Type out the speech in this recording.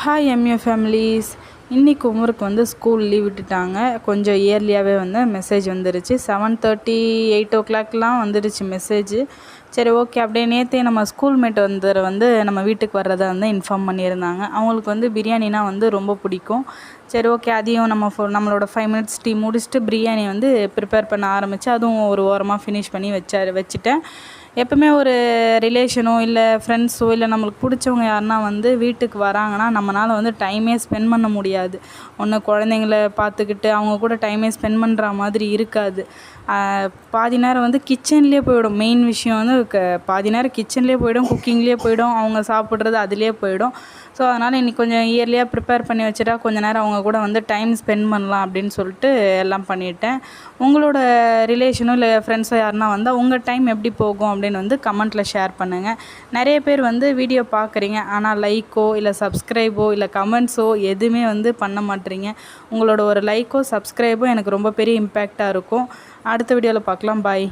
Hi MA families. இன்றைக்கி உமருக்கு வந்து school leave விட்டுட்டாங்க. கொஞ்சம் இயர்லியாகவே வந்து மெசேஜ் வந்துருச்சு. 7:30 8 வந்துடுச்சு மெசேஜ். சரி ஓகே, அப்படியே நேற்றே நம்ம ஸ்கூல்மேட் வந்து நம்ம வீட்டுக்கு வர்றதை வந்து இன்ஃபார்ம் பண்ணியிருந்தாங்க. அவங்களுக்கு வந்து பிரியாணினா வந்து ரொம்ப பிடிக்கும். சரி ஓகே, அதையும் நம்மளோட 5 மினிட்ஸ் டீ முடிச்சுட்டு பிரியாணி வந்து ப்ரிப்பேர் பண்ண ஆரம்பித்து அதுவும் ஒரு ஓரமாக ஃபினிஷ் பண்ணி வச்சுட்டேன். எப்பவுமே ஒரு ரிலேஷனோ இல்லை ஃப்ரெண்ட்ஸோ இல்லை நம்மளுக்கு பிடிச்சவங்க யாருன்னா வந்து வீட்டுக்கு வராங்கன்னா நம்மளால் வந்து டைமே ஸ்பெண்ட் பண்ண முடியாது. ஒன்று குழந்தைங்கள பார்த்துக்கிட்டு அவங்க கூட டைமே ஸ்பெண்ட் பண்ணுற மாதிரி இருக்காது. பாதி நேரம் வந்து கிச்சன்லேயே போயிடும். மெயின் விஷயம் வந்து பாதி நேரம் கிச்சன்லேயே போயிடும், குக்கிங்லேயே போயிடும், அவங்க சாப்பிட்றது அதுலேயே போயிடும். ஸோ அதனால் இன்றைக்கி கொஞ்சம் இயர்லியாக ப்ரிப்பேர் பண்ணி வச்சுட்டா கொஞ்சம் நேரம் அவங்க கூட வந்து டைம் ஸ்பெண்ட் பண்ணலாம் அப்படின்னு சொல்லிட்டு எல்லாம் பண்ணிட்டேன். உங்களோட ரிலேஷனோ இல்லை ஃப்ரெண்ட்ஸோ யாருன்னா வந்தால் உங்கள் டைம் எப்படி போகும் அப்படின்னு வந்து கமெண்ட்டில் ஷேர் பண்ணுங்கள். நிறைய பேர் வந்து வீடியோ பார்க்குறீங்க, ஆனால் லைக்கோ இல்லை சப்ஸ்கிரைபோ இல்லை கமெண்ட்ஸோ எதுவுமே வந்து பண்ண மாட்டேறீங்க. உங்களோட ஒரு லைக்கோ சப்ஸ்கிரைபோ எனக்கு ரொம்ப பெரிய இம்பேக்டாக இருக்கும். அடுத்த வீடியோவில் பார்க்கலாம். பாய்.